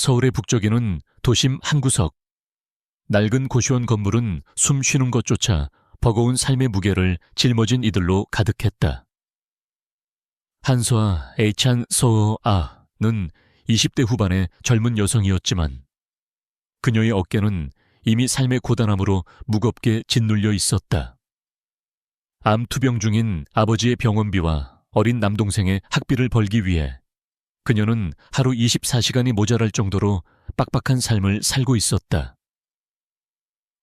서울의 북쪽에는 도심 한 구석. 낡은 고시원 건물은 숨 쉬는 것조차 버거운 삶의 무게를 짊어진 이들로 가득했다. 한서아 에이찬 서아는 20대 후반의 젊은 여성이었지만 그녀의 어깨는 이미 삶의 고단함으로 무겁게 짓눌려 있었다. 암 투병 중인 아버지의 병원비와 어린 남동생의 학비를 벌기 위해 그녀는 하루 24시간이 모자랄 정도로 빡빡한 삶을 살고 있었다.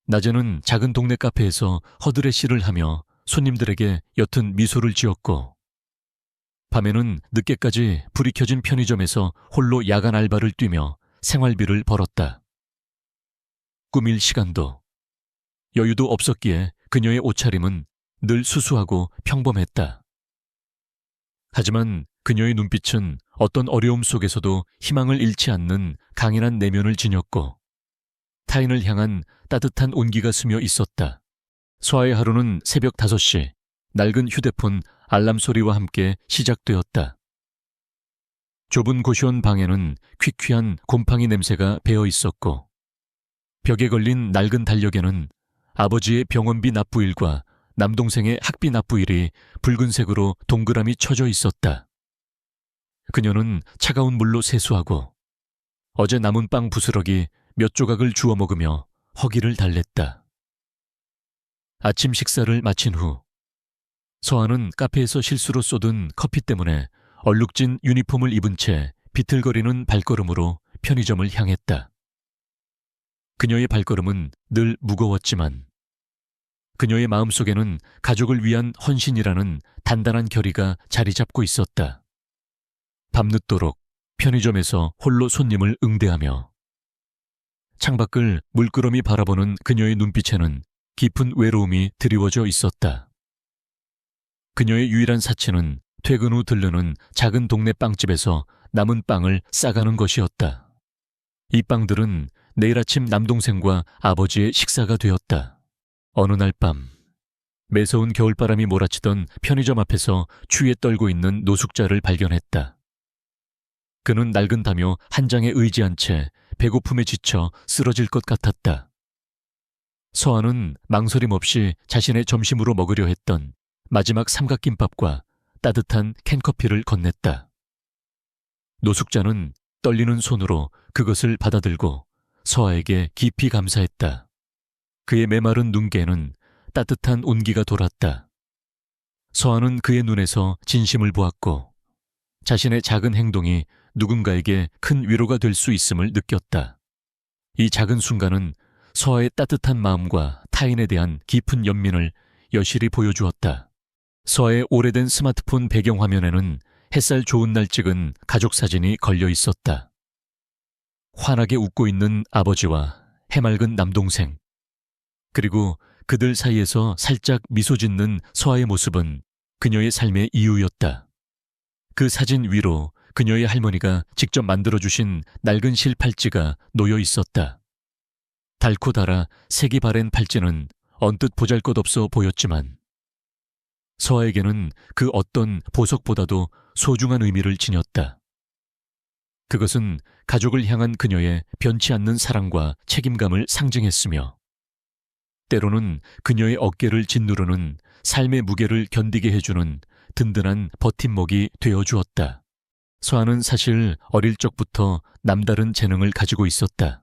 낮에는 작은 동네 카페에서 허드레시를 하며 손님들에게 옅은 미소를 지었고, 밤에는 늦게까지 불이 켜진 편의점에서 홀로 야간 알바를 뛰며 생활비를 벌었다. 꾸밀 시간도, 여유도 없었기에 그녀의 옷차림은 늘 수수하고 평범했다. 하지만 그녀의 눈빛은 어떤 어려움 속에서도 희망을 잃지 않는 강인한 내면을 지녔고 타인을 향한 따뜻한 온기가 스며 있었다. 서아의 하루는 새벽 5시 낡은 휴대폰 알람 소리와 함께 시작되었다. 좁은 고시원 방에는 퀴퀴한 곰팡이 냄새가 배어 있었고 벽에 걸린 낡은 달력에는 아버지의 병원비 납부일과 남동생의 학비 납부일이 붉은색으로 동그라미 쳐져 있었다. 그녀는 차가운 물로 세수하고 어제 남은 빵 부스러기 몇 조각을 주워 먹으며 허기를 달랬다. 아침 식사를 마친 후 서아는 카페에서 실수로 쏟은 커피 때문에 얼룩진 유니폼을 입은 채 비틀거리는 발걸음으로 편의점을 향했다. 그녀의 발걸음은 늘 무거웠지만 그녀의 마음속에는 가족을 위한 헌신이라는 단단한 결의가 자리 잡고 있었다. 밤늦도록 편의점에서 홀로 손님을 응대하며 창밖을 물끄러미 바라보는 그녀의 눈빛에는 깊은 외로움이 드리워져 있었다. 그녀의 유일한 사치는 퇴근 후 들르는 작은 동네 빵집에서 남은 빵을 싸가는 것이었다. 이 빵들은 내일 아침 남동생과 아버지의 식사가 되었다. 어느 날 밤, 매서운 겨울바람이 몰아치던 편의점 앞에서 추위에 떨고 있는 노숙자를 발견했다. 그는 낡은다며 한 장에 의지한 채 배고픔에 지쳐 쓰러질 것 같았다. 서아는 망설임 없이 자신의 점심으로 먹으려 했던 마지막 삼각김밥과 따뜻한 캔커피를 건넸다. 노숙자는 떨리는 손으로 그것을 받아들고 서아에게 깊이 감사했다. 그의 메마른 눈께는 따뜻한 온기가 돌았다. 서아는 그의 눈에서 진심을 보았고 자신의 작은 행동이 누군가에게 큰 위로가 될 수 있음을 느꼈다. 이 작은 순간은 서아의 따뜻한 마음과 타인에 대한 깊은 연민을 여실히 보여주었다. 서아의 오래된 스마트폰 배경화면에는 햇살 좋은 날 찍은 가족 사진이 걸려 있었다. 환하게 웃고 있는 아버지와 해맑은 남동생, 그리고 그들 사이에서 살짝 미소 짓는 서아의 모습은 그녀의 삶의 이유였다. 그 사진 위로 그녀의 할머니가 직접 만들어주신 낡은 실 팔찌가 놓여 있었다. 닳고 닳아 색이 바랜 팔찌는 언뜻 보잘것없어 보였지만 서아에게는 그 어떤 보석보다도 소중한 의미를 지녔다. 그것은 가족을 향한 그녀의 변치 않는 사랑과 책임감을 상징했으며 때로는 그녀의 어깨를 짓누르는 삶의 무게를 견디게 해주는 든든한 버팀목이 되어주었다. 서아는 사실 어릴 적부터 남다른 재능을 가지고 있었다.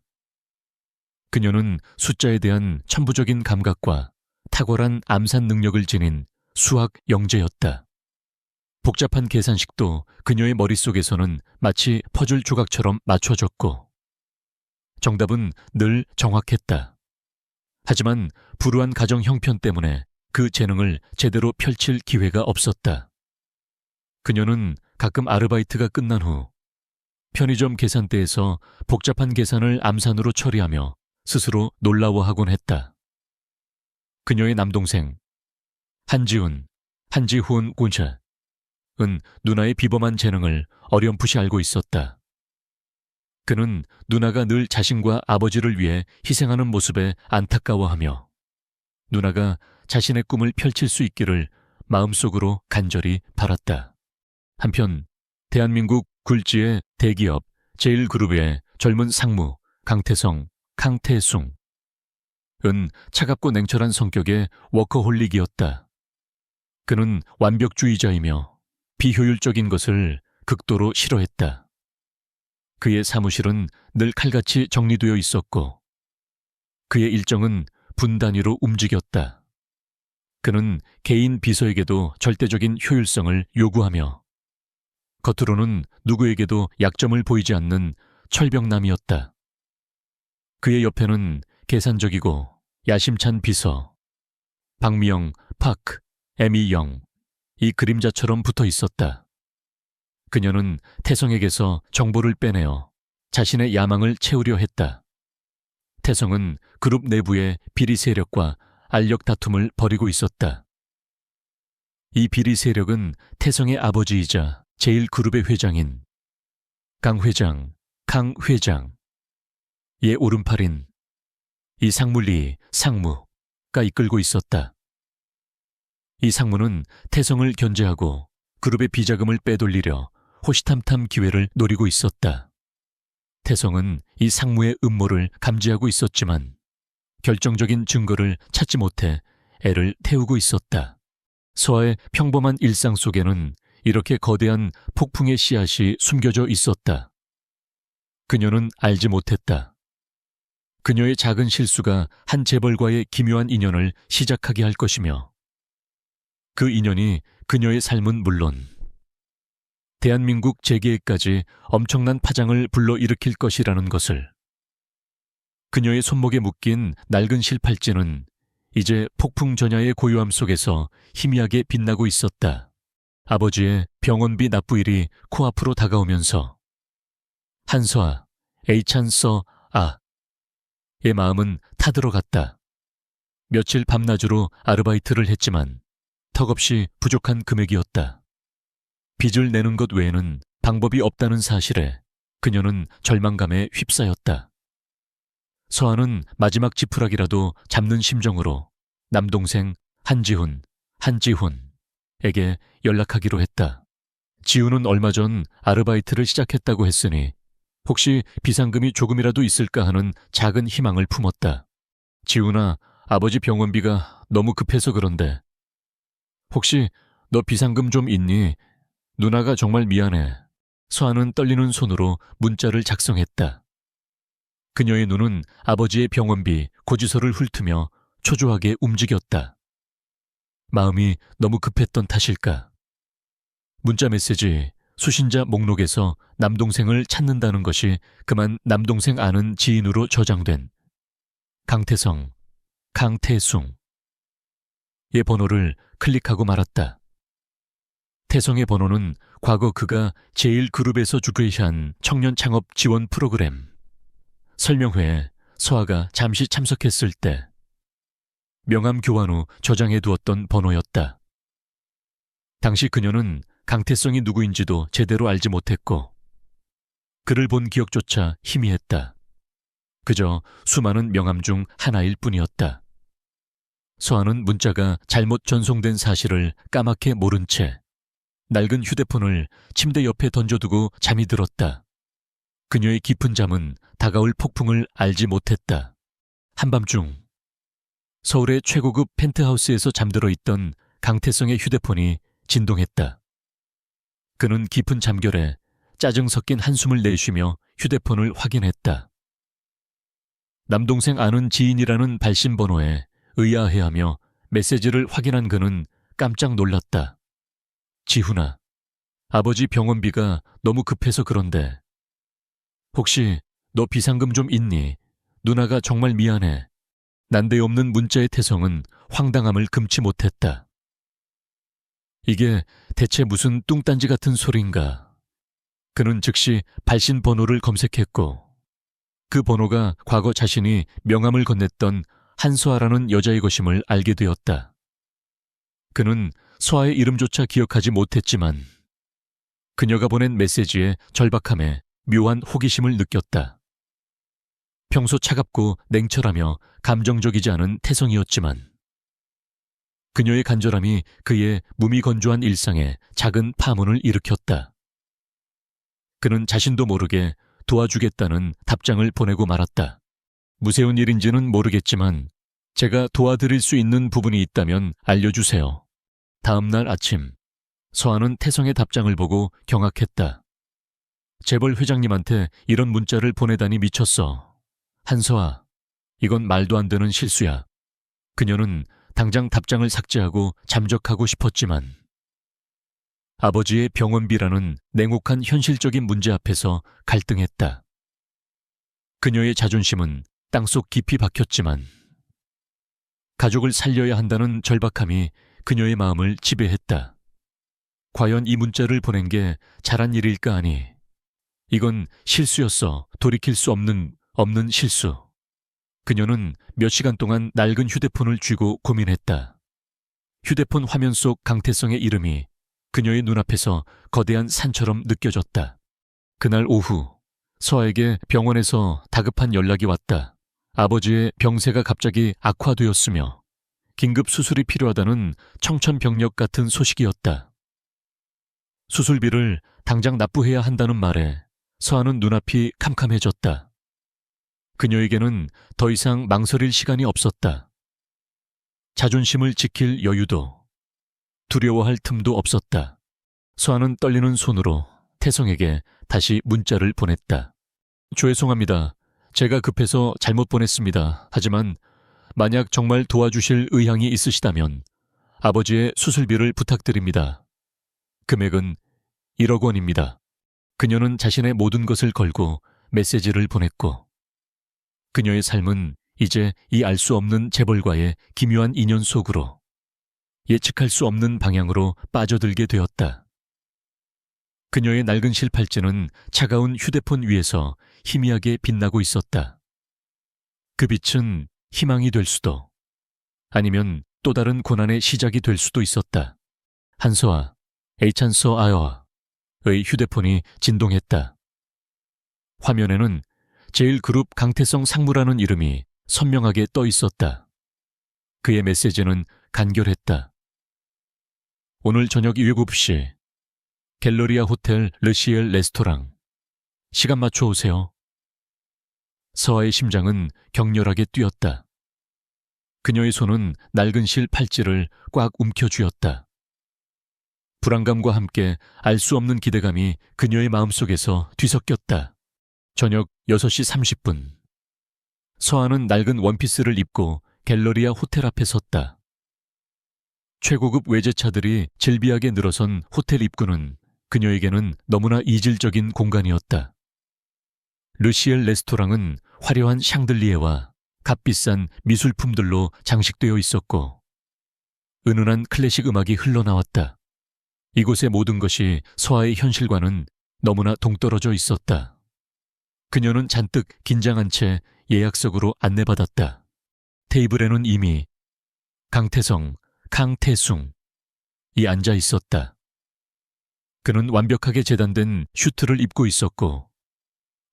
그녀는 숫자에 대한 천부적인 감각과 탁월한 암산 능력을 지닌 수학 영재였다. 복잡한 계산식도 그녀의 머릿속에서는 마치 퍼즐 조각처럼 맞춰졌고 정답은 늘 정확했다. 하지만 불우한 가정 형편 때문에 그 재능을 제대로 펼칠 기회가 없었다. 그녀는 가끔 아르바이트가 끝난 후 편의점 계산대에서 복잡한 계산을 암산으로 처리하며 스스로 놀라워하곤 했다. 그녀의 남동생 한지훈 군차은 누나의 비범한 재능을 어렴풋이 알고 있었다. 그는 누나가 늘 자신과 아버지를 위해 희생하는 모습에 안타까워하며 누나가 자신의 꿈을 펼칠 수 있기를 마음속으로 간절히 바랐다. 한편 대한민국 굴지의 대기업 제일그룹의 젊은 상무 강태성, 강태숭. 은 차갑고 냉철한 성격의 워커홀릭이었다. 그는 완벽주의자이며 비효율적인 것을 극도로 싫어했다. 그의 사무실은 늘 칼같이 정리되어 있었고 그의 일정은 분 단위로 움직였다. 그는 개인 비서에게도 절대적인 효율성을 요구하며 겉으로는 누구에게도 약점을 보이지 않는 철벽남이었다. 그의 옆에는 계산적이고 야심찬 비서 박미영, 파크, 에미영, 이 그림자처럼 붙어 있었다. 그녀는 태성에게서 정보를 빼내어 자신의 야망을 채우려 했다. 태성은 그룹 내부의 비리 세력과 알력 다툼을 벌이고 있었다. 이 비리 세력은 태성의 아버지이자 제1그룹의 회장인 강 회장, 강 회장, 의 오른팔인 이 상물리 상무가 이끌고 있었다. 이 상무는 태성을 견제하고 그룹의 비자금을 빼돌리려 호시탐탐 기회를 노리고 있었다. 태성은 이 상무의 음모를 감지하고 있었지만 결정적인 증거를 찾지 못해 애를 태우고 있었다. 서아의 평범한 일상 속에는 이렇게 거대한 폭풍의 씨앗이 숨겨져 있었다. 그녀는 알지 못했다. 그녀의 작은 실수가 한 재벌과의 기묘한 인연을 시작하게 할 것이며 그 인연이 그녀의 삶은 물론 대한민국 재계에까지 엄청난 파장을 불러일으킬 것이라는 것을. 그녀의 손목에 묶인 낡은 실팔찌는 이제 폭풍 전야의 고요함 속에서 희미하게 빛나고 있었다. 아버지의 병원비 납부일이 코앞으로 다가오면서 한서아, 에이찬서 의 마음은 타들어갔다. 며칠 밤낮으로 아르바이트를 했지만 턱없이 부족한 금액이었다. 빚을 내는 것 외에는 방법이 없다는 사실에 그녀는 절망감에 휩싸였다. 서아는 마지막 지푸라기라도 잡는 심정으로 남동생 한지훈에게 연락하기로 했다. 지훈은 얼마 전 아르바이트를 시작했다고 했으니 혹시 비상금이 조금이라도 있을까 하는 작은 희망을 품었다. 지훈아, 아버지 병원비가 너무 급해서 그런데 혹시 너 비상금 좀 있니? 누나가 정말 미안해. 서아는 떨리는 손으로 문자를 작성했다. 그녀의 눈은 아버지의 병원비 고지서를 훑으며 초조하게 움직였다. 마음이 너무 급했던 탓일까? 문자 메시지 수신자 목록에서 남동생을 찾는다는 것이 그만 남동생 아는 지인으로 저장된 강태성, 강태숭 의 번호를 클릭하고 말았다. 태성의 번호는 과거 그가 제1그룹에서 주최한 청년 창업 지원 프로그램 설명회에 서아가 잠시 참석했을 때 명함 교환 후 저장해 두었던 번호였다. 당시 그녀는 강태성이 누구인지도 제대로 알지 못했고 그를 본 기억조차 희미했다. 그저 수많은 명함 중 하나일 뿐이었다. 서아는 문자가 잘못 전송된 사실을 까맣게 모른 채 낡은 휴대폰을 침대 옆에 던져두고 잠이 들었다. 그녀의 깊은 잠은 다가올 폭풍을 알지 못했다. 한밤중 서울의 최고급 펜트하우스에서 잠들어 있던 강태성의 휴대폰이 진동했다. 그는 깊은 잠결에 짜증 섞인 한숨을 내쉬며 휴대폰을 확인했다. 남동생 아는 지인이라는 발신 번호에 의아해하며 메시지를 확인한 그는 깜짝 놀랐다. 지훈아, 아버지 병원비가 너무 급해서 그런데 혹시 너 비상금 좀 있니? 누나가 정말 미안해. 난데없는 문자의 태성은 황당함을 금치 못했다. 이게 대체 무슨 뚱딴지 같은 소린가? 그는 즉시 발신 번호를 검색했고 그 번호가 과거 자신이 명함을 건넸던 한서아라는 여자의 것임을 알게 되었다. 그는 서아의 이름조차 기억하지 못했지만 그녀가 보낸 메시지의 절박함에 묘한 호기심을 느꼈다. 평소 차갑고 냉철하며 감정적이지 않은 태성이었지만 그녀의 간절함이 그의 무미건조한 일상에 작은 파문을 일으켰다. 그는 자신도 모르게 도와주겠다는 답장을 보내고 말았다. 무세운 일인지는 모르겠지만 제가 도와드릴 수 있는 부분이 있다면 알려주세요. 다음 날 아침, 서한은 태성의 답장을 보고 경악했다. 재벌 회장님한테 이런 문자를 보내다니 미쳤어. 한서아, 이건 말도 안 되는 실수야. 그녀는 당장 답장을 삭제하고 잠적하고 싶었지만 아버지의 병원비라는 냉혹한 현실적인 문제 앞에서 갈등했다. 그녀의 자존심은 땅속 깊이 박혔지만 가족을 살려야 한다는 절박함이 그녀의 마음을 지배했다. 과연 이 문자를 보낸 게 잘한 일일까 하니 이건 실수였어. 돌이킬 수 없는 실수. 그녀는 몇 시간 동안 낡은 휴대폰을 쥐고 고민했다. 휴대폰 화면 속 강태성의 이름이 그녀의 눈앞에서 거대한 산처럼 느껴졌다. 그날 오후 서아에게 병원에서 다급한 연락이 왔다. 아버지의 병세가 갑자기 악화되었으며 긴급 수술이 필요하다는 청천벽력 같은 소식이었다. 수술비를 당장 납부해야 한다는 말에 서아는 눈앞이 캄캄해졌다. 그녀에게는 더 이상 망설일 시간이 없었다. 자존심을 지킬 여유도, 두려워할 틈도 없었다. 서아는 떨리는 손으로 태성에게 다시 문자를 보냈다. 죄송합니다. 제가 급해서 잘못 보냈습니다. 하지만 만약 정말 도와주실 의향이 있으시다면 아버지의 수술비를 부탁드립니다. 금액은 1억 원입니다. 그녀는 자신의 모든 것을 걸고 메시지를 보냈고 그녀의 삶은 이제 이 알 수 없는 재벌과의 기묘한 인연 속으로 예측할 수 없는 방향으로 빠져들게 되었다. 그녀의 낡은 실팔찌는 차가운 휴대폰 위에서 희미하게 빛나고 있었다. 그 빛은 희망이 될 수도 아니면 또 다른 고난의 시작이 될 수도 있었다. 한서아, 에이찬서 아여의 휴대폰이 진동했다. 화면에는 제일그룹 강태성 상무라는 이름이 선명하게 떠 있었다. 그의 메시지는 간결했다. 오늘 저녁 7시 갤러리아 호텔 르시엘 레스토랑. 시간 맞춰 오세요. 서아의 심장은 격렬하게 뛰었다. 그녀의 손은 낡은 실 팔찌를 꽉 움켜쥐었다. 불안감과 함께 알 수 없는 기대감이 그녀의 마음속에서 뒤섞였다. 저녁 6시 30분. 서아는 낡은 원피스를 입고 갤러리아 호텔 앞에 섰다. 최고급 외제차들이 질비하게 늘어선 호텔 입구는 그녀에게는 너무나 이질적인 공간이었다. 르시엘 레스토랑은 화려한 샹들리에와 값비싼 미술품들로 장식되어 있었고 은은한 클래식 음악이 흘러나왔다. 이곳의 모든 것이 서아의 현실과는 너무나 동떨어져 있었다. 그녀는 잔뜩 긴장한 채 예약석으로 안내받았다. 테이블에는 이미 강태성, 강태숭이 앉아 있었다. 그는 완벽하게 재단된 슈트를 입고 있었고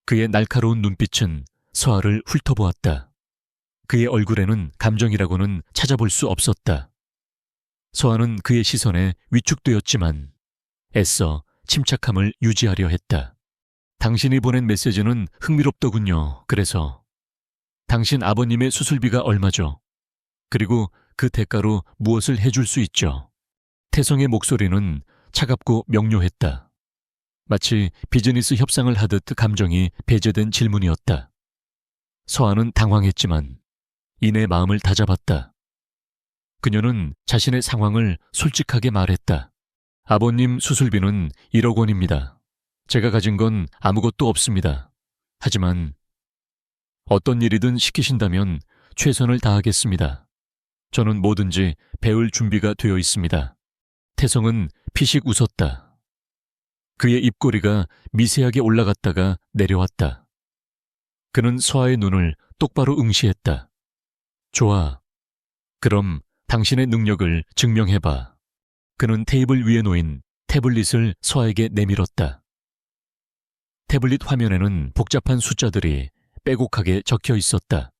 그의 날카로운 눈빛은 서아를 훑어보았다. 그의 얼굴에는 감정이라고는 찾아볼 수 없었다. 서아는 그의 시선에 위축되었지만 애써 침착함을 유지하려 했다. 당신이 보낸 메시지는 흥미롭더군요. 그래서 당신 아버님의 수술비가 얼마죠? 그리고 그 대가로 무엇을 해줄 수 있죠? 태성의 목소리는 차갑고 명료했다. 마치 비즈니스 협상을 하듯 감정이 배제된 질문이었다. 서아는 당황했지만 이내 마음을 다잡았다. 그녀는 자신의 상황을 솔직하게 말했다. 아버님 수술비는 1억 원입니다. 제가 가진 건 아무것도 없습니다. 하지만 어떤 일이든 시키신다면 최선을 다하겠습니다. 저는 뭐든지 배울 준비가 되어 있습니다. 태성은 피식 웃었다. 그의 입꼬리가 미세하게 올라갔다가 내려왔다. 그는 서아의 눈을 똑바로 응시했다. 좋아. 그럼 당신의 능력을 증명해봐. 그는 테이블 위에 놓인 태블릿을 서아에게 내밀었다. 태블릿 화면에는 복잡한 숫자들이 빼곡하게 적혀 있었다.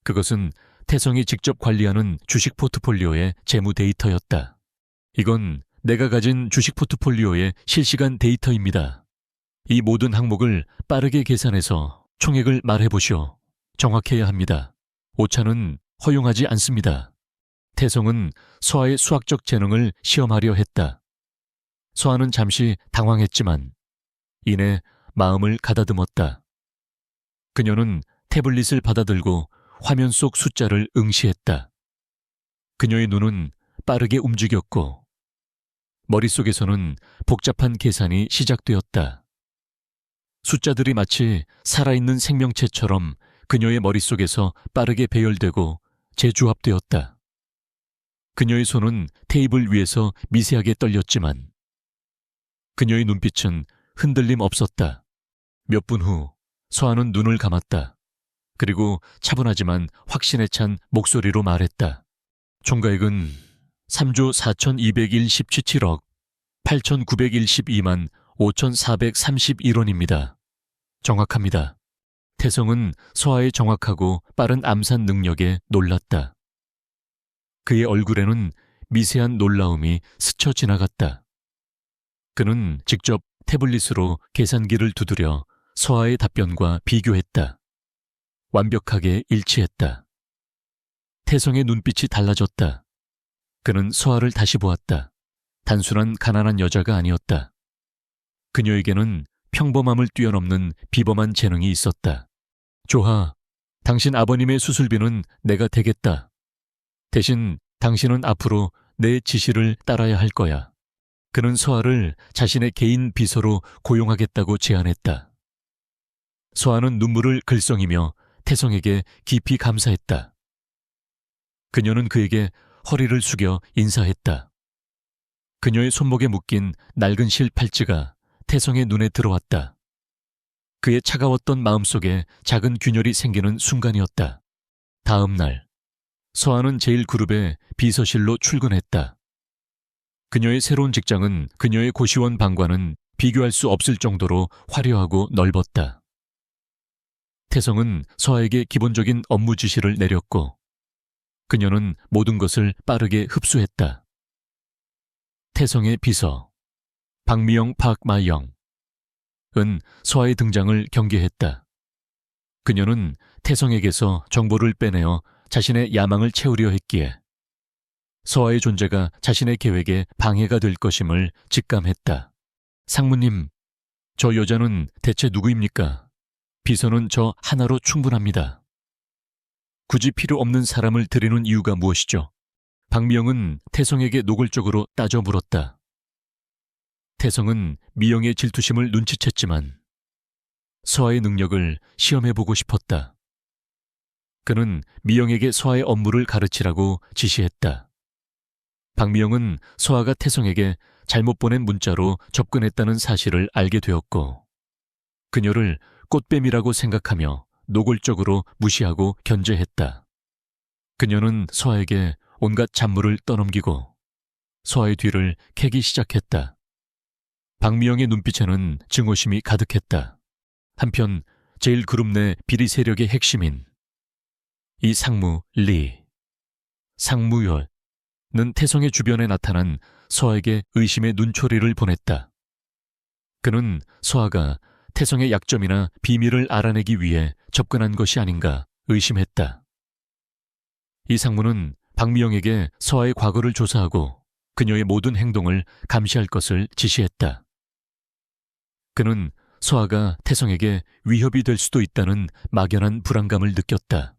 그것은 태성이 직접 관리하는 주식 포트폴리오의 재무 데이터였다. 이건 내가 가진 주식 포트폴리오의 실시간 데이터입니다. 이 모든 항목을 빠르게 계산해서 총액을 말해보시오. 정확해야 합니다. 오차는 허용하지 않습니다. 태성은 서아의 수학적 재능을 시험하려 했다. 서아는 잠시 당황했지만 이내 마음을 가다듬었다. 그녀는 태블릿을 받아들고 화면 속 숫자를 응시했다. 그녀의 눈은 빠르게 움직였고 머릿속에서는 복잡한 계산이 시작되었다. 숫자들이 마치 살아있는 생명체처럼 그녀의 머릿속에서 빠르게 배열되고 재조합되었다. 그녀의 손은 테이블 위에서 미세하게 떨렸지만 그녀의 눈빛은 흔들림 없었다. 몇 분 후 서아는 눈을 감았다. 그리고 차분하지만 확신에 찬 목소리로 말했다. 총가액은 3조 4,217억 8,912만 5,431원입니다. 정확합니다. 태성은 서아의 정확하고 빠른 암산 능력에 놀랐다. 그의 얼굴에는 미세한 놀라움이 스쳐 지나갔다. 그는 직접 태블릿으로 계산기를 두드려 서아의 답변과 비교했다. 완벽하게 일치했다. 태성의 눈빛이 달라졌다. 그는 서아를 다시 보았다. 단순한 가난한 여자가 아니었다. 그녀에게는 평범함을 뛰어넘는 비범한 재능이 있었다. 조하, 당신 아버님의 수술비는 내가 대겠다. 대신 당신은 앞으로 내 지시를 따라야 할 거야. 그는 서아를 자신의 개인 비서로 고용하겠다고 제안했다. 서아는 눈물을 글썽이며 태성에게 깊이 감사했다. 그녀는 그에게 허리를 숙여 인사했다. 그녀의 손목에 묶인 낡은 실 팔찌가 태성의 눈에 들어왔다. 그의 차가웠던 마음속에 작은 균열이 생기는 순간이었다. 다음 날, 서아는 제1그룹의 비서실로 출근했다. 그녀의 새로운 직장은 그녀의 고시원 방과는 비교할 수 없을 정도로 화려하고 넓었다. 태성은 서아에게 기본적인 업무 지시를 내렸고 그녀는 모든 것을 빠르게 흡수했다. 태성의 비서 박미영 박마영 은 서아의 등장을 경계했다. 그녀는 태성에게서 정보를 빼내어 자신의 야망을 채우려 했기에 서아의 존재가 자신의 계획에 방해가 될 것임을 직감했다. 상무님, 저 여자는 대체 누구입니까? 비서는 저 하나로 충분합니다. 굳이 필요 없는 사람을 들이는 이유가 무엇이죠? 박미영은 태성에게 노골적으로 따져 물었다. 태성은 미영의 질투심을 눈치챘지만 서아의 능력을 시험해보고 싶었다. 그는 미영에게 서아의 업무를 가르치라고 지시했다. 박미영은 서아가 태성에게 잘못 보낸 문자로 접근했다는 사실을 알게 되었고 그녀를 꽃뱀이라고 생각하며 노골적으로 무시하고 견제했다. 그녀는 서아에게 온갖 잡무를 떠넘기고 서아의 뒤를 캐기 시작했다. 박미영의 눈빛에는 증오심이 가득했다. 한편 제1그룹 내 비리 세력의 핵심인 이 상무 리, 상무열은 태성의 주변에 나타난 서아에게 의심의 눈초리를 보냈다. 그는 서아가 태성의 약점이나 비밀을 알아내기 위해 접근한 것이 아닌가 의심했다. 이 상무는 박미영에게 서아의 과거를 조사하고 그녀의 모든 행동을 감시할 것을 지시했다. 그는 서아가 태성에게 위협이 될 수도 있다는 막연한 불안감을 느꼈다.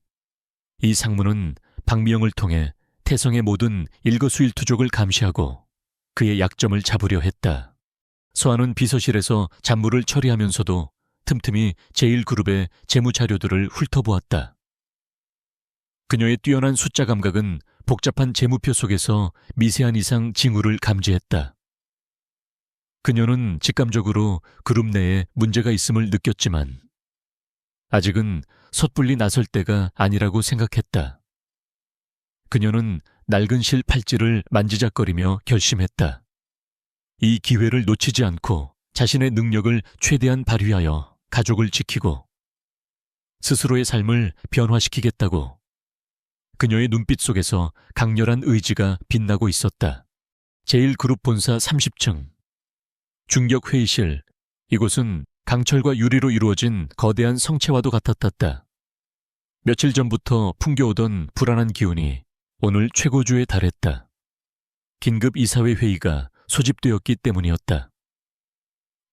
이 상무는 박미영을 통해 태성의 모든 일거수일투족을 감시하고 그의 약점을 잡으려 했다. 서아는 비서실에서 잡무를 처리하면서도 틈틈이 제1그룹의 재무자료들을 훑어보았다. 그녀의 뛰어난 숫자 감각은 복잡한 재무표 속에서 미세한 이상 징후를 감지했다. 그녀는 직감적으로 그룹 내에 문제가 있음을 느꼈지만 아직은 섣불리 나설 때가 아니라고 생각했다. 그녀는 낡은 실 팔찌를 만지작거리며 결심했다. 이 기회를 놓치지 않고 자신의 능력을 최대한 발휘하여 가족을 지키고 스스로의 삶을 변화시키겠다고. 그녀의 눈빛 속에서 강렬한 의지가 빛나고 있었다. 제1그룹 본사 30층 중격회의실 이곳은 강철과 유리로 이루어진 거대한 성체와도 같았다. 며칠 전부터 풍겨오던 불안한 기운이 오늘 최고조에 달했다. 긴급 이사회 회의가 소집되었기 때문이었다.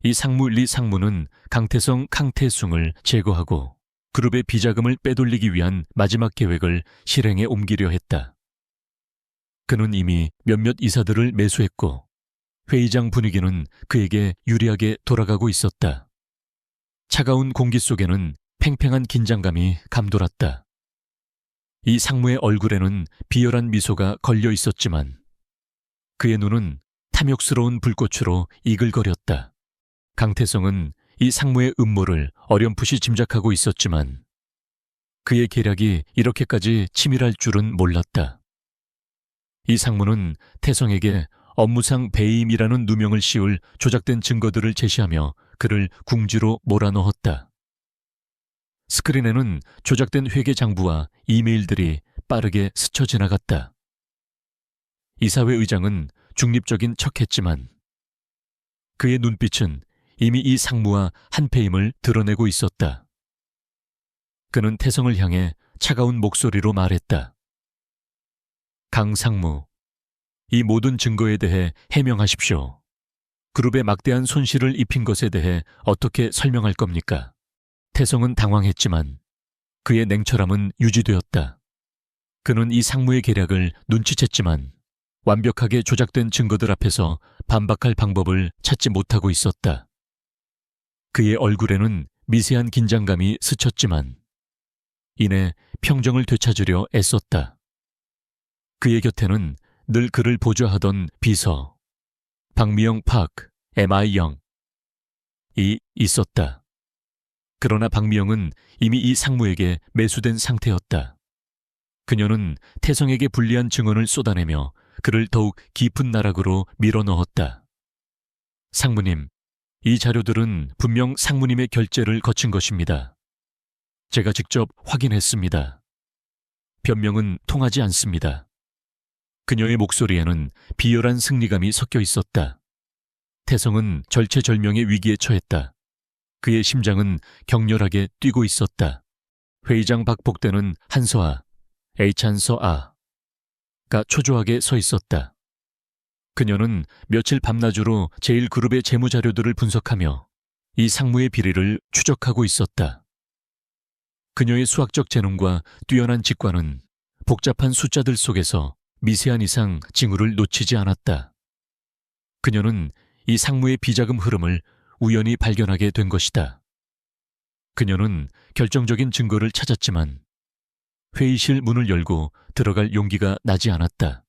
이 상무 리 상무는 강태성 강태숭을 제거하고 그룹의 비자금을 빼돌리기 위한 마지막 계획을 실행에 옮기려 했다. 그는 이미 몇몇 이사들을 매수했고 회의장 분위기는 그에게 유리하게 돌아가고 있었다. 차가운 공기 속에는 팽팽한 긴장감이 감돌았다. 이 상무의 얼굴에는 비열한 미소가 걸려 있었지만 그의 눈은 탐욕스러운 불꽃으로 이글거렸다. 강태성은 이 상무의 음모를 어렴풋이 짐작하고 있었지만 그의 계략이 이렇게까지 치밀할 줄은 몰랐다. 이 상무는 태성에게 업무상 배임이라는 누명을 씌울 조작된 증거들을 제시하며 그를 궁지로 몰아넣었다. 스크린에는 조작된 회계 장부와 이메일들이 빠르게 스쳐 지나갔다. 이사회 의장은 중립적인 척했지만 그의 눈빛은 이미 이 상무와 한패임을 드러내고 있었다. 그는 태성을 향해 차가운 목소리로 말했다. 강 상무, 이 모든 증거에 대해 해명하십시오. 그룹에 막대한 손실을 입힌 것에 대해 어떻게 설명할 겁니까? 태성은 당황했지만 그의 냉철함은 유지되었다. 그는 이 상무의 계략을 눈치챘지만 완벽하게 조작된 증거들 앞에서 반박할 방법을 찾지 못하고 있었다. 그의 얼굴에는 미세한 긴장감이 스쳤지만 이내 평정을 되찾으려 애썼다. 그의 곁에는 늘 그를 보좌하던 비서 박미영 파크 MI0이 있었다. 그러나 박미영은 이미 이 상무에게 매수된 상태였다. 그녀는 태성에게 불리한 증언을 쏟아내며 그를 더욱 깊은 나락으로 밀어넣었다. 상무님, 이 자료들은 분명 상무님의 결재를 거친 것입니다. 제가 직접 확인했습니다. 변명은 통하지 않습니다. 그녀의 목소리에는 비열한 승리감이 섞여 있었다. 태성은 절체절명의 위기에 처했다. 그의 심장은 격렬하게 뛰고 있었다. 회의장 밖 복대는 한서아, H한서아가 초조하게 서 있었다. 그녀는 며칠 밤낮으로 제1그룹의 재무자료들을 분석하며 이 상무의 비리를 추적하고 있었다. 그녀의 수학적 재능과 뛰어난 직관은 복잡한 숫자들 속에서 미세한 이상 징후를 놓치지 않았다. 그녀는 이 상무의 비자금 흐름을 우연히 발견하게 된 것이다. 그녀는 결정적인 증거를 찾았지만 회의실 문을 열고 들어갈 용기가 나지 않았다.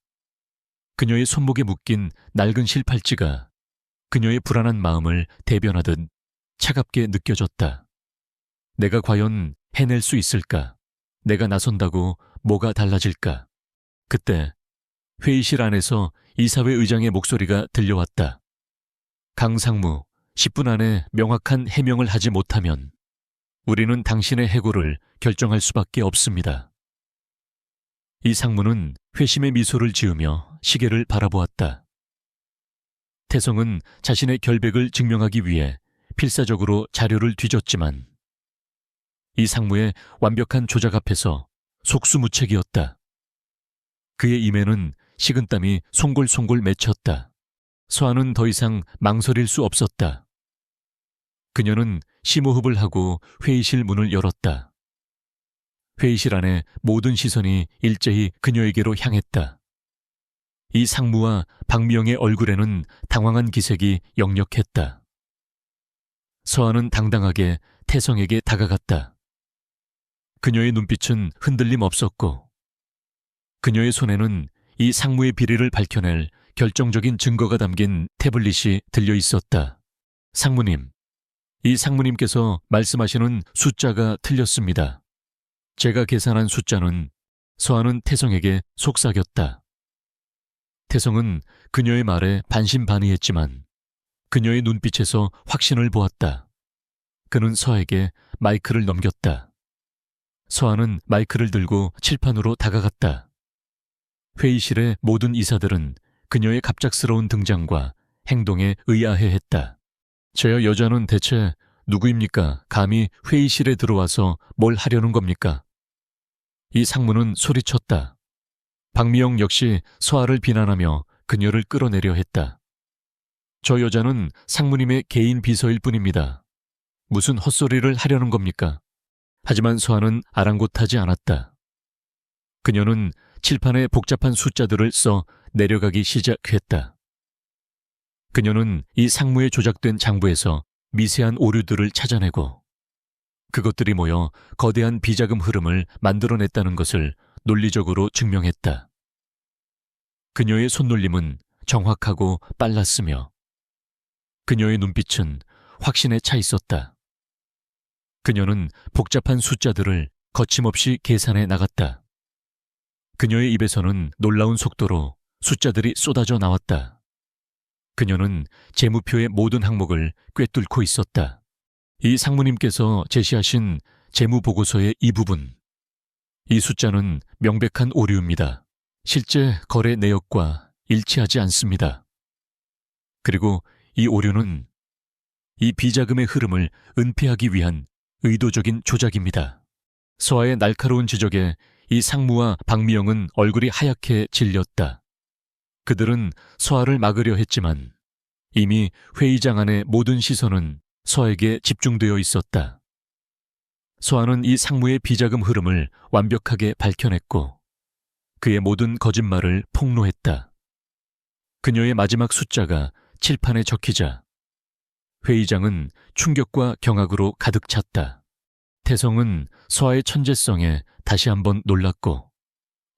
그녀의 손목에 묶인 낡은 실팔찌가 그녀의 불안한 마음을 대변하듯 차갑게 느껴졌다. 내가 과연 해낼 수 있을까? 내가 나선다고 뭐가 달라질까? 그때 회의실 안에서 이사회 의장의 목소리가 들려왔다. 강 상무, 10분 안에 명확한 해명을 하지 못하면 우리는 당신의 해고를 결정할 수밖에 없습니다. 이 상무는 회심의 미소를 지으며 시계를 바라보았다. 태성은 자신의 결백을 증명하기 위해 필사적으로 자료를 뒤졌지만 이 상무의 완벽한 조작 앞에서 속수무책이었다. 그의 임에는 식은땀이 송골송골 맺혔다. 서한은 더 이상 망설일 수 없었다. 그녀는 심호흡을 하고 회의실 문을 열었다. 회의실 안에 모든 시선이 일제히 그녀에게로 향했다. 이 상무와 박미영의 얼굴에는 당황한 기색이 역력했다. 서한은 당당하게 태성에게 다가갔다. 그녀의 눈빛은 흔들림 없었고 그녀의 손에는 이 상무의 비리를 밝혀낼 결정적인 증거가 담긴 태블릿이 들려 있었다. 상무님, 이 상무님께서 말씀하시는 숫자가 틀렸습니다. 제가 계산한 숫자는 서한은 태성에게 속삭였다. 태성은 그녀의 말에 반신반의했지만 그녀의 눈빛에서 확신을 보았다. 그는 서에게 마이크를 넘겼다. 서한은 마이크를 들고 칠판으로 다가갔다. 회의실의 모든 이사들은 그녀의 갑작스러운 등장과 행동에 의아해했다. 제 여자는 대체 누구입니까? 감히 회의실에 들어와서 뭘 하려는 겁니까? 이 상무는 소리쳤다. 박미영 역시 서아를 비난하며 그녀를 끌어내려 했다. 저 여자는 상무님의 개인 비서일 뿐입니다. 무슨 헛소리를 하려는 겁니까? 하지만 서아는 아랑곳하지 않았다. 그녀는 칠판에 복잡한 숫자들을 써 내려가기 시작했다. 그녀는 이 상무에 조작된 장부에서 미세한 오류들을 찾아내고 그것들이 모여 거대한 비자금 흐름을 만들어냈다는 것을 논리적으로 증명했다. 그녀의 손놀림은 정확하고 빨랐으며 그녀의 눈빛은 확신에 차 있었다. 그녀는 복잡한 숫자들을 거침없이 계산해 나갔다. 그녀의 입에서는 놀라운 속도로 숫자들이 쏟아져 나왔다. 그녀는 재무표의 모든 항목을 꿰뚫고 있었다. 이 상무님께서 제시하신 재무보고서의 이 부분, 이 숫자는 명백한 오류입니다. 실제 거래 내역과 일치하지 않습니다. 그리고 이 오류는 이 비자금의 흐름을 은폐하기 위한 의도적인 조작입니다. 서아의 날카로운 지적에 이 상무와 박미영은 얼굴이 하얗게 질렸다. 그들은 서아를 막으려 했지만 이미 회의장 안의 모든 시선은 서아에게 집중되어 있었다. 서아는 이 상무의 비자금 흐름을 완벽하게 밝혀냈고 그의 모든 거짓말을 폭로했다. 그녀의 마지막 숫자가 칠판에 적히자 회의장은 충격과 경악으로 가득 찼다. 태성은 서아의 천재성에 다시 한번 놀랐고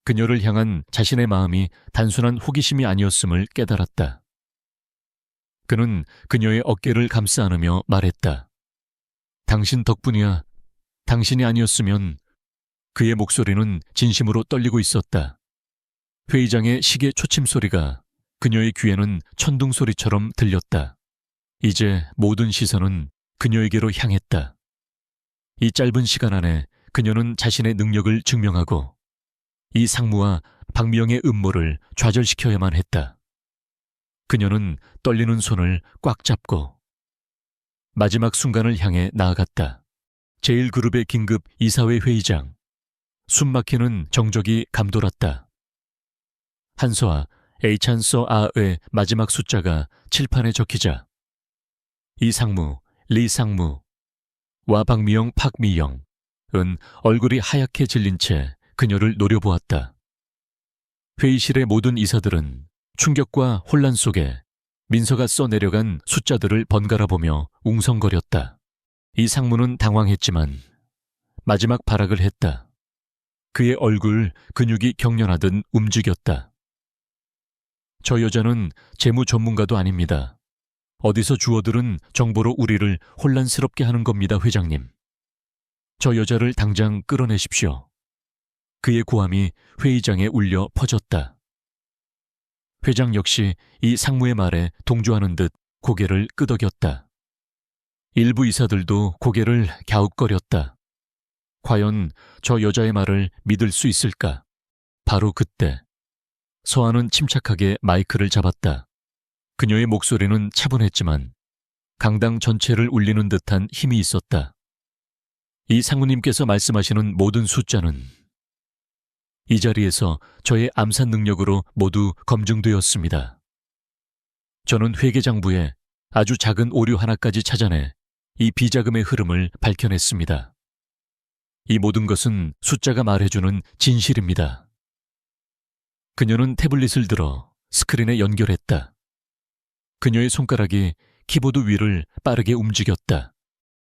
그녀를 향한 자신의 마음이 단순한 호기심이 아니었음을 깨달았다. 그는 그녀의 어깨를 감싸 안으며 말했다. 당신 덕분이야. 당신이 아니었으면. 그의 목소리는 진심으로 떨리고 있었다. 회의장의 시계 초침 소리가 그녀의 귀에는 천둥 소리처럼 들렸다. 이제 모든 시선은 그녀에게로 향했다. 이 짧은 시간 안에 그녀는 자신의 능력을 증명하고 이 상무와 박미영의 음모를 좌절시켜야만 했다. 그녀는 떨리는 손을 꽉 잡고 마지막 순간을 향해 나아갔다. 제1그룹의 긴급 이사회 회의장. 숨막히는 정적이 감돌았다. 한서아, 에이찬서아의 마지막 숫자가 칠판에 적히자 이 상무, 리 상무 와 박미영, 박미영은 얼굴이 하얗게 질린 채 그녀를 노려보았다. 회의실의 모든 이사들은 충격과 혼란 속에 민서가 써내려간 숫자들을 번갈아 보며 웅성거렸다. 이 상무는 당황했지만 마지막 발악을 했다. 그의 얼굴 근육이 경련하듯 움직였다. 저 여자는 재무 전문가도 아닙니다. 어디서 주워들은 정보로 우리를 혼란스럽게 하는 겁니다, 회장님. 저 여자를 당장 끌어내십시오. 그의 고함이 회의장에 울려 퍼졌다. 회장 역시 이 상무의 말에 동조하는 듯 고개를 끄덕였다. 일부 이사들도 고개를 갸웃거렸다. 과연 저 여자의 말을 믿을 수 있을까? 바로 그때 서아는 침착하게 마이크를 잡았다. 그녀의 목소리는 차분했지만 강당 전체를 울리는 듯한 힘이 있었다. 이 상무님께서 말씀하시는 모든 숫자는 이 자리에서 저의 암산 능력으로 모두 검증되었습니다. 저는 회계장부에 아주 작은 오류 하나까지 찾아내 이 비자금의 흐름을 밝혀냈습니다. 이 모든 것은 숫자가 말해주는 진실입니다. 그녀는 태블릿을 들어 스크린에 연결했다. 그녀의 손가락이 키보드 위를 빠르게 움직였다.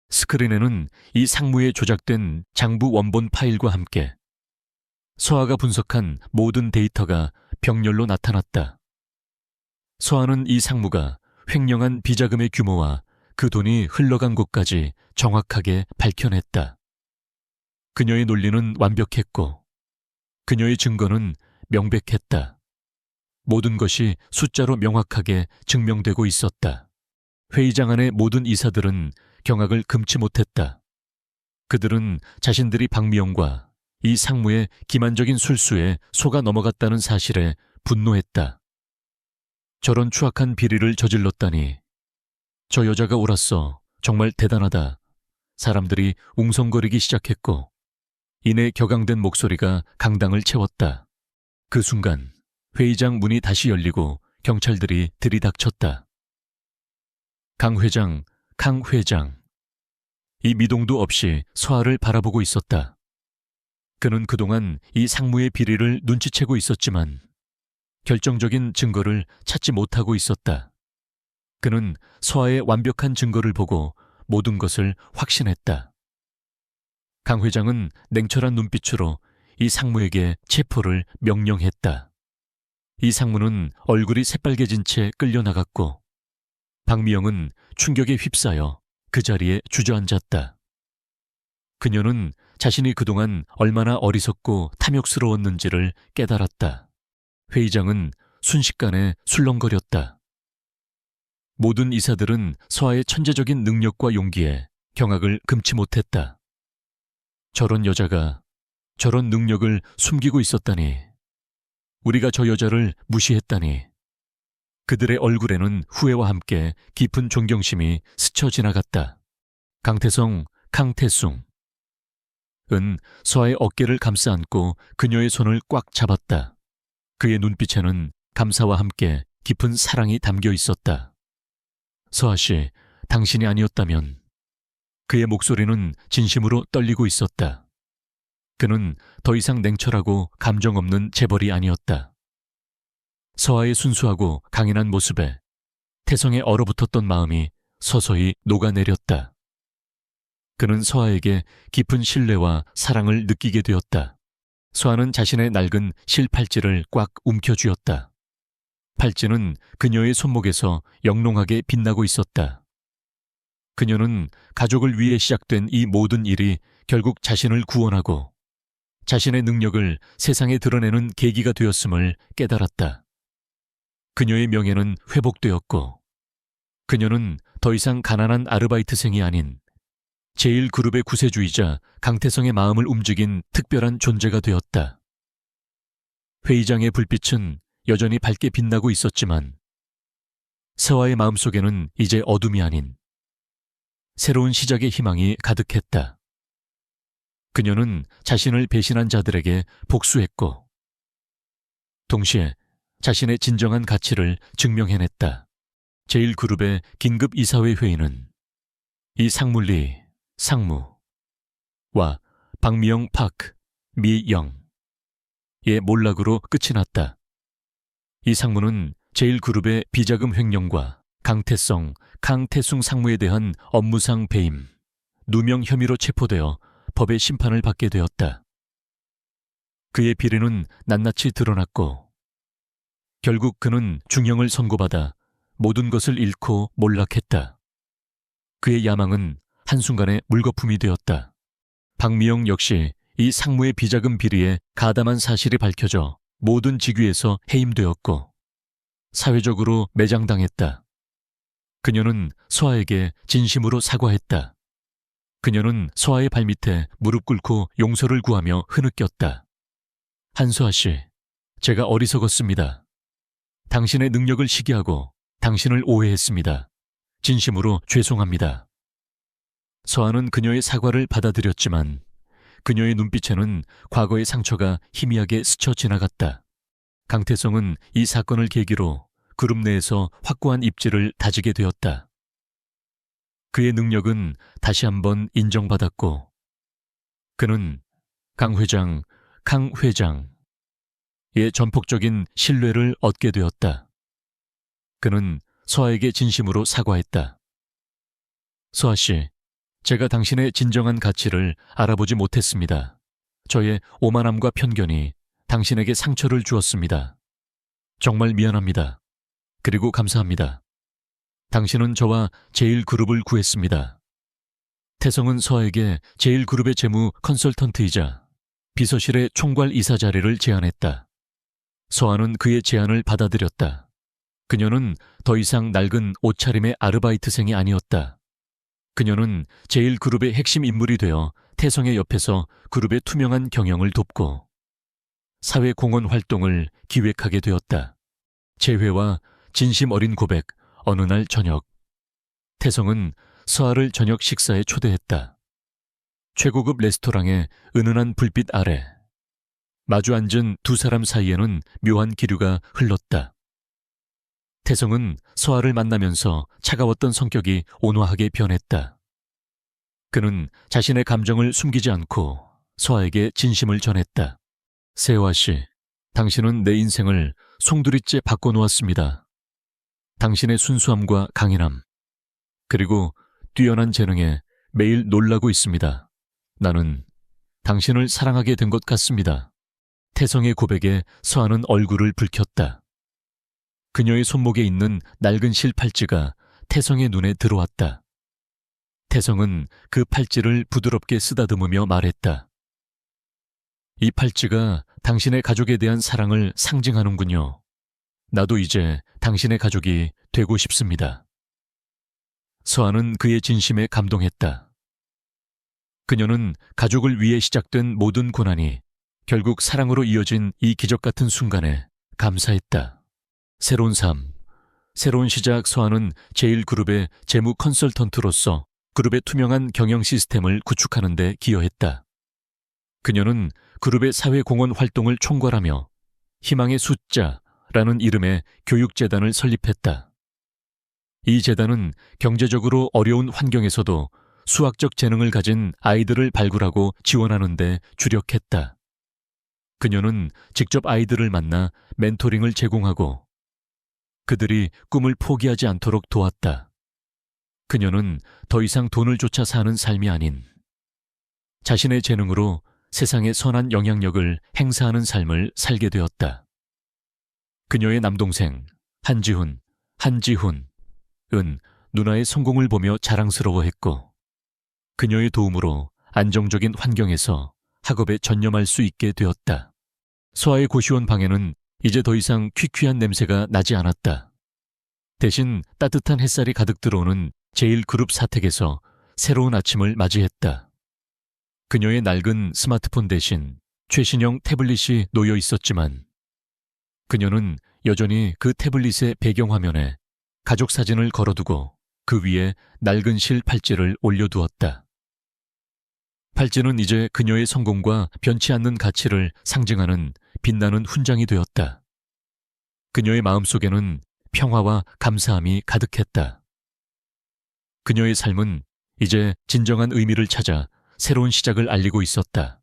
스크린에는 이 상무에 조작된 장부 원본 파일과 함께 서아가 분석한 모든 데이터가 병렬로 나타났다. 서아는 이 상무가 횡령한 비자금의 규모와 그 돈이 흘러간 곳까지 정확하게 밝혀냈다. 그녀의 논리는 완벽했고 그녀의 증거는 명백했다. 모든 것이 숫자로 명확하게 증명되고 있었다. 회의장 안의 모든 이사들은 경악을 금치 못했다. 그들은 자신들이 박미영과 이 상무의 기만적인 술수에 속아 넘어갔다는 사실에 분노했다. 저런 추악한 비리를 저질렀다니 저 여자가 옳았어. 정말 대단하다. 사람들이 웅성거리기 시작했고 이내 격앙된 목소리가 강당을 채웠다. 그 순간 회의장 문이 다시 열리고 경찰들이 들이닥쳤다. 강 회장, 강 회장. 이 미동도 없이 서아를 바라보고 있었다. 그는 그동안 이 상무의 비리를 눈치채고 있었지만 결정적인 증거를 찾지 못하고 있었다. 그는 서아의 완벽한 증거를 보고 모든 것을 확신했다. 강 회장은 냉철한 눈빛으로 이 상무에게 체포를 명령했다. 이 상무는 얼굴이 새빨개진 채 끌려나갔고 박미영은 충격에 휩싸여 그 자리에 주저앉았다. 그녀는 자신이 그동안 얼마나 어리석고 탐욕스러웠는지를 깨달았다. 회의장은 순식간에 술렁거렸다. 모든 이사들은 서아의 천재적인 능력과 용기에 경악을 금치 못했다. 저런 여자가 저런 능력을 숨기고 있었다니. 우리가 저 여자를 무시했다니. 그들의 얼굴에는 후회와 함께 깊은 존경심이 스쳐 지나갔다. 강태성, 강태숭. 은 서아의 어깨를 감싸 안고 그녀의 손을 꽉 잡았다. 그의 눈빛에는 감사와 함께 깊은 사랑이 담겨 있었다. 서아 씨, 당신이 아니었다면. 그의 목소리는 진심으로 떨리고 있었다. 그는 더 이상 냉철하고 감정 없는 재벌이 아니었다. 서아의 순수하고 강인한 모습에 태성에 얼어붙었던 마음이 서서히 녹아내렸다. 그는 서아에게 깊은 신뢰와 사랑을 느끼게 되었다. 서아는 자신의 낡은 실팔찌를 꽉 움켜쥐었다. 팔찌는 그녀의 손목에서 영롱하게 빛나고 있었다. 그녀는 가족을 위해 시작된 이 모든 일이 결국 자신을 구원하고 자신의 능력을 세상에 드러내는 계기가 되었음을 깨달았다. 그녀의 명예는 회복되었고 그녀는 더 이상 가난한 아르바이트생이 아닌 제1그룹의 구세주이자 강태성의 마음을 움직인 특별한 존재가 되었다. 회의장의 불빛은 여전히 밝게 빛나고 있었지만 서아의 마음속에는 이제 어둠이 아닌 새로운 시작의 희망이 가득했다. 그녀는 자신을 배신한 자들에게 복수했고 동시에 자신의 진정한 가치를 증명해냈다. 제1그룹의 긴급 이사회 회의는 이 상물리, 상무와 박미영 파크, 미영의 몰락으로 끝이 났다. 이 상무는 제1그룹의 비자금 횡령과 강태성, 강태숭 상무에 대한 업무상 배임, 누명 혐의로 체포되어 법의 심판을 받게 되었다. 그의 비리는 낱낱이 드러났고 결국 그는 중형을 선고받아 모든 것을 잃고 몰락했다. 그의 야망은 한순간에 물거품이 되었다. 박미영 역시 이 상무의 비자금 비리에 가담한 사실이 밝혀져 모든 직위에서 해임되었고 사회적으로 매장당했다. 그녀는 서아에게 진심으로 사과했다. 그녀는 서아의 발밑에 무릎 꿇고 용서를 구하며 흐느꼈다. 한서아 씨, 제가 어리석었습니다. 당신의 능력을 시기하고 당신을 오해했습니다. 진심으로 죄송합니다. 서아는 그녀의 사과를 받아들였지만 그녀의 눈빛에는 과거의 상처가 희미하게 스쳐 지나갔다. 강태성은 이 사건을 계기로 그룹 내에서 확고한 입지를 다지게 되었다. 그의 능력은 다시 한번 인정받았고 그는 강 회장, 강 회장의 전폭적인 신뢰를 얻게 되었다. 그는 서아에게 진심으로 사과했다. 서아 씨, 제가 당신의 진정한 가치를 알아보지 못했습니다. 저의 오만함과 편견이 당신에게 상처를 주었습니다. 정말 미안합니다. 그리고 감사합니다. 당신은 저와 제1그룹을 구했습니다. 태성은 서아에게 제1그룹의 재무 컨설턴트이자 비서실의 총괄 이사 자리를 제안했다. 서아는 그의 제안을 받아들였다. 그녀는 더 이상 낡은 옷차림의 아르바이트생이 아니었다. 그녀는 제1그룹의 핵심 인물이 되어 태성의 옆에서 그룹의 투명한 경영을 돕고 사회공헌 활동을 기획하게 되었다. 재회와 진심 어린 고백 어느 날 저녁 태성은 서아를 저녁 식사에 초대했다. 최고급 레스토랑의 은은한 불빛 아래 마주 앉은 두 사람 사이에는 묘한 기류가 흘렀다. 태성은 서아를 만나면서 차가웠던 성격이 온화하게 변했다. 그는 자신의 감정을 숨기지 않고 서아에게 진심을 전했다. 세화 씨, 당신은 내 인생을 송두리째 바꿔놓았습니다. 당신의 순수함과 강인함, 그리고 뛰어난 재능에 매일 놀라고 있습니다. 나는 당신을 사랑하게 된 것 같습니다. 태성의 고백에 서아는 얼굴을 붉혔다. 그녀의 손목에 있는 낡은 실 팔찌가 태성의 눈에 들어왔다. 태성은 그 팔찌를 부드럽게 쓰다듬으며 말했다. 이 팔찌가 당신의 가족에 대한 사랑을 상징하는군요. 나도 이제 당신의 가족이 되고 싶습니다. 서아는 그의 진심에 감동했다. 그녀는 가족을 위해 시작된 모든 고난이 결국 사랑으로 이어진 이 기적 같은 순간에 감사했다. 새로운 삶, 새로운 시작. 서아는 제1그룹의 재무 컨설턴트로서 그룹의 투명한 경영 시스템을 구축하는 데 기여했다. 그녀는 그룹의 사회공헌 활동을 총괄하며 희망의 숫자라는 이름의 교육재단을 설립했다. 이 재단은 경제적으로 어려운 환경에서도 수학적 재능을 가진 아이들을 발굴하고 지원하는 데 주력했다. 그녀는 직접 아이들을 만나 멘토링을 제공하고 그들이 꿈을 포기하지 않도록 도왔다. 그녀는 더 이상 돈을 쫓아 사는 삶이 아닌 자신의 재능으로 세상에 선한 영향력을 행사하는 삶을 살게 되었다. 그녀의 남동생 한지훈은 누나의 성공을 보며 자랑스러워했고 그녀의 도움으로 안정적인 환경에서 학업에 전념할 수 있게 되었다. 서아의 고시원 방에는 이제 더 이상 퀴퀴한 냄새가 나지 않았다. 대신 따뜻한 햇살이 가득 들어오는 제1그룹 사택에서 새로운 아침을 맞이했다. 그녀의 낡은 스마트폰 대신 최신형 태블릿이 놓여 있었지만 그녀는 여전히 그 태블릿의 배경화면에 가족 사진을 걸어두고 그 위에 낡은 실 팔찌를 올려두었다. 팔찌는 이제 그녀의 성공과 변치 않는 가치를 상징하는 빛나는 훈장이 되었다. 그녀의 마음속에는 평화와 감사함이 가득했다. 그녀의 삶은 이제 진정한 의미를 찾아 새로운 시작을 알리고 있었다.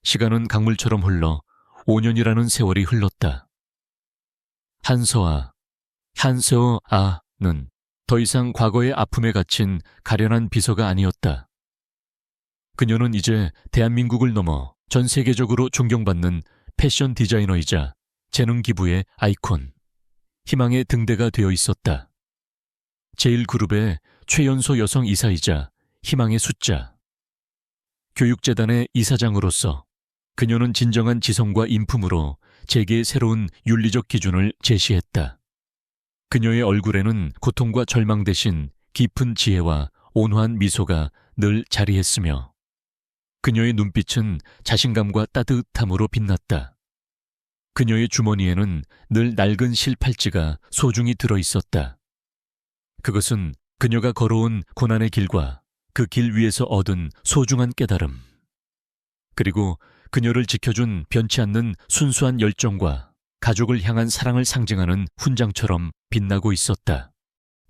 시간은 강물처럼 흘러 5년이라는 세월이 흘렀다. 한서아는 더 이상 과거의 아픔에 갇힌 가련한 비서가 아니었다. 그녀는 이제 대한민국을 넘어 전 세계적으로 존경받는 패션 디자이너이자 재능 기부의 아이콘, 희망의 등대가 되어 있었다. 제1그룹의 최연소 여성 이사이자 희망의 숫자, 교육재단의 이사장으로서 그녀는 진정한 지성과 인품으로 재계의 새로운 윤리적 기준을 제시했다. 그녀의 얼굴에는 고통과 절망 대신 깊은 지혜와 온화한 미소가 늘 자리했으며 그녀의 눈빛은 자신감과 따뜻함으로 빛났다. 그녀의 주머니에는 늘 낡은 실팔찌가 소중히 들어있었다. 그것은 그녀가 걸어온 고난의 길과 그 길 위에서 얻은 소중한 깨달음, 그리고 그녀를 지켜준 변치 않는 순수한 열정과 가족을 향한 사랑을 상징하는 훈장처럼 빛나고 있었다.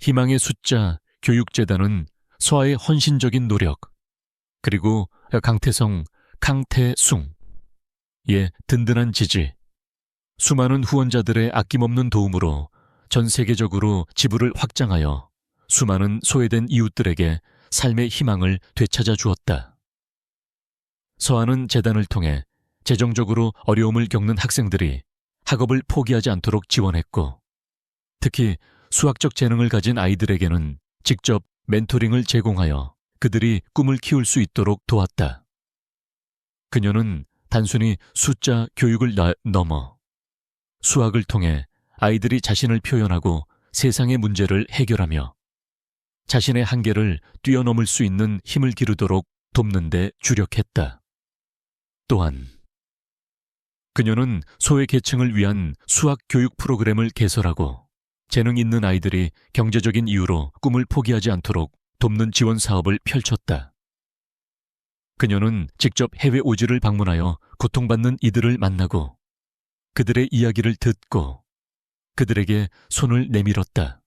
희망의 숫자 교육재단은 서아의 헌신적인 노력, 그리고 강태숭의 든든한 지지, 수많은 후원자들의 아낌없는 도움으로 전 세계적으로 지부를 확장하여 수많은 소외된 이웃들에게 삶의 희망을 되찾아 주었다. 서아는 재단을 통해 재정적으로 어려움을 겪는 학생들이 학업을 포기하지 않도록 지원했고, 특히 수학적 재능을 가진 아이들에게는 직접 멘토링을 제공하여 그들이 꿈을 키울 수 있도록 도왔다. 그녀는 단순히 숫자 교육을 넘어 수학을 통해 아이들이 자신을 표현하고 세상의 문제를 해결하며 자신의 한계를 뛰어넘을 수 있는 힘을 기르도록 돕는 데 주력했다. 또한 그녀는 소외계층을 위한 수학 교육 프로그램을 개설하고 재능 있는 아이들이 경제적인 이유로 꿈을 포기하지 않도록 돕는 지원 사업을 펼쳤다. 그녀는 직접 해외 오지를 방문하여 고통받는 이들을 만나고 그들의 이야기를 듣고 그들에게 손을 내밀었다.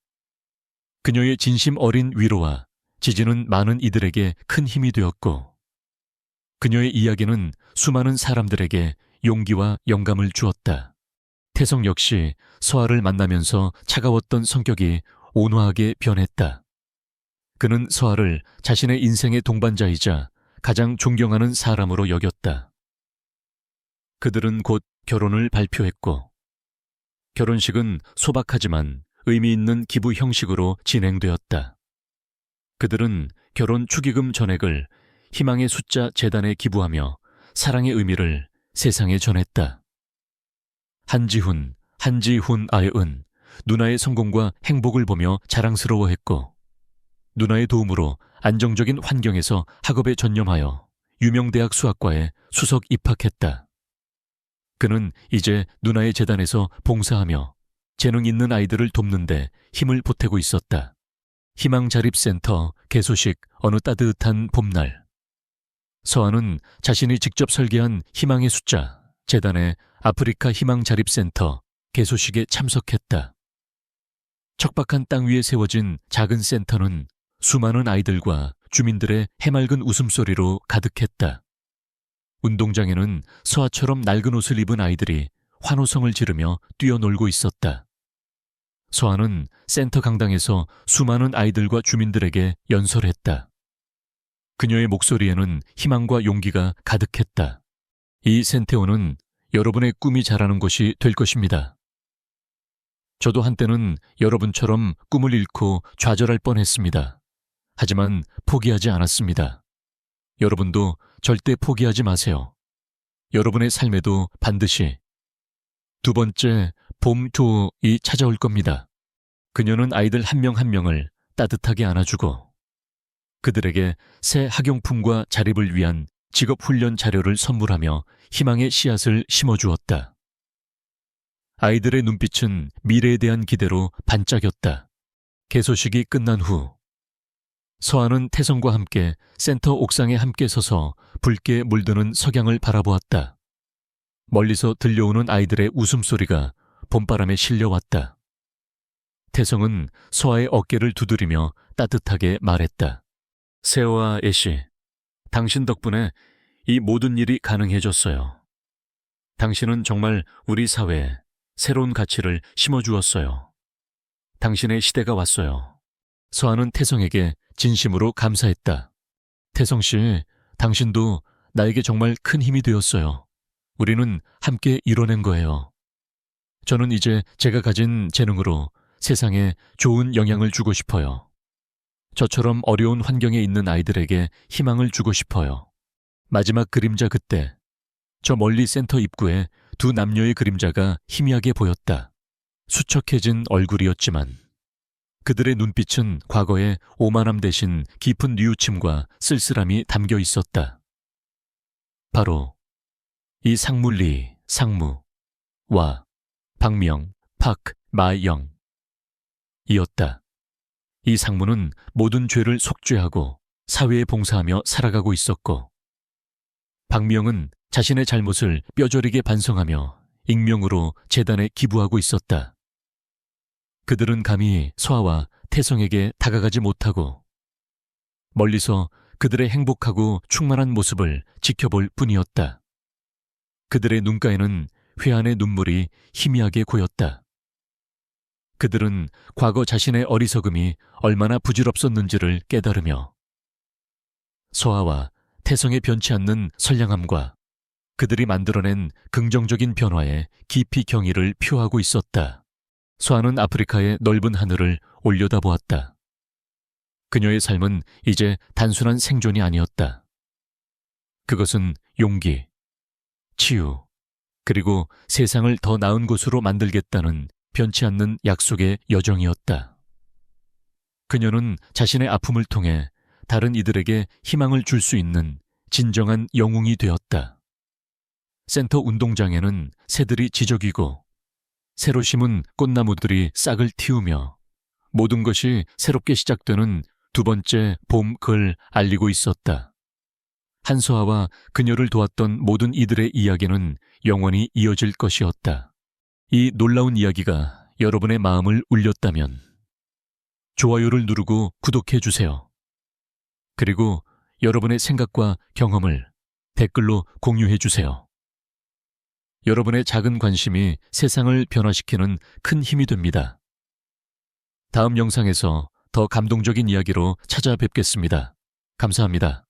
그녀의 진심 어린 위로와 지지는 많은 이들에게 큰 힘이 되었고 그녀의 이야기는 수많은 사람들에게 용기와 영감을 주었다. 태성 역시 서아를 만나면서 차가웠던 성격이 온화하게 변했다. 그는 서아를 자신의 인생의 동반자이자 가장 존경하는 사람으로 여겼다. 그들은 곧 결혼을 발표했고 결혼식은 소박하지만 의미 있는 기부 형식으로 진행되었다. 그들은 결혼 축의금 전액을 희망의 숫자 재단에 기부하며 사랑의 의미를 세상에 전했다. 한지훈 아이은 누나의 성공과 행복을 보며 자랑스러워했고 누나의 도움으로 안정적인 환경에서 학업에 전념하여 유명대학 수학과에 수석 입학했다. 그는 이제 누나의 재단에서 봉사하며 재능 있는 아이들을 돕는 데 힘을 보태고 있었다. 희망자립센터 개소식 어느 따뜻한 봄날. 서아는 자신이 직접 설계한 희망의 숫자 재단의 아프리카 희망자립센터 개소식에 참석했다. 척박한 땅 위에 세워진 작은 센터는 수많은 아이들과 주민들의 해맑은 웃음소리로 가득했다. 운동장에는 서아처럼 낡은 옷을 입은 아이들이 환호성을 지르며 뛰어놀고 있었다. 서아는 센터 강당에서 수많은 아이들과 주민들에게 연설했다. 그녀의 목소리에는 희망과 용기가 가득했다. 이 센테오는 여러분의 꿈이 자라는 곳이 될 것입니다. 저도 한때는 여러분처럼 꿈을 잃고 좌절할 뻔했습니다. 하지만 포기하지 않았습니다. 여러분도 절대 포기하지 마세요. 여러분의 삶에도 반드시 두 번째 봄조이 찾아올 겁니다. 그녀는 아이들 한 명 한 명을 따뜻하게 안아주고 그들에게 새 학용품과 자립을 위한 직업훈련 자료를 선물하며 희망의 씨앗을 심어주었다. 아이들의 눈빛은 미래에 대한 기대로 반짝였다. 개소식이 끝난 후 서아는 태성과 함께 센터 옥상에 함께 서서 붉게 물드는 석양을 바라보았다. 멀리서 들려오는 아이들의 웃음소리가 봄바람에 실려왔다. 태성은 서아의 어깨를 두드리며 따뜻하게 말했다. 세호와 애쉬, 당신 덕분에 이 모든 일이 가능해졌어요. 당신은 정말 우리 사회에 새로운 가치를 심어주었어요. 당신의 시대가 왔어요. 서아는 태성에게 진심으로 감사했다. 태성씨, 당신도 나에게 정말 큰 힘이 되었어요. 우리는 함께 이뤄낸 거예요. 저는 이제 제가 가진 재능으로 세상에 좋은 영향을 주고 싶어요. 저처럼 어려운 환경에 있는 아이들에게 희망을 주고 싶어요. 마지막 그림자 그때 저 멀리 센터 입구에 두 남녀의 그림자가 희미하게 보였다. 수척해진 얼굴이었지만 그들의 눈빛은 과거의 오만함 대신 깊은 뉘우침과 쓸쓸함이 담겨 있었다. 바로 이 상물리, 상무와 박명, 팍, 마영 이었다. 이 상무는 모든 죄를 속죄하고 사회에 봉사하며 살아가고 있었고 박명은 자신의 잘못을 뼈저리게 반성하며 익명으로 재단에 기부하고 있었다. 그들은 감히 서아와 태성에게 다가가지 못하고 멀리서 그들의 행복하고 충만한 모습을 지켜볼 뿐이었다. 그들의 눈가에는 회한의 눈물이 희미하게 고였다. 그들은 과거 자신의 어리석음이 얼마나 부질없었는지를 깨달으며 서아와 태성의 변치 않는 선량함과 그들이 만들어낸 긍정적인 변화에 깊이 경의를 표하고 있었다. 서아는 아프리카의 넓은 하늘을 올려다보았다. 그녀의 삶은 이제 단순한 생존이 아니었다. 그것은 용기, 치유, 그리고 세상을 더 나은 곳으로 만들겠다는 변치 않는 약속의 여정이었다. 그녀는 자신의 아픔을 통해 다른 이들에게 희망을 줄 수 있는 진정한 영웅이 되었다. 센터 운동장에는 새들이 지저귀고 새로 심은 꽃나무들이 싹을 틔우며 모든 것이 새롭게 시작되는 두 번째 봄을 알리고 있었다. 한소아와 그녀를 도왔던 모든 이들의 이야기는 영원히 이어질 것이었다. 이 놀라운 이야기가 여러분의 마음을 울렸다면 좋아요를 누르고 구독해 주세요. 그리고 여러분의 생각과 경험을 댓글로 공유해 주세요. 여러분의 작은 관심이 세상을 변화시키는 큰 힘이 됩니다. 다음 영상에서 더 감동적인 이야기로 찾아뵙겠습니다. 감사합니다.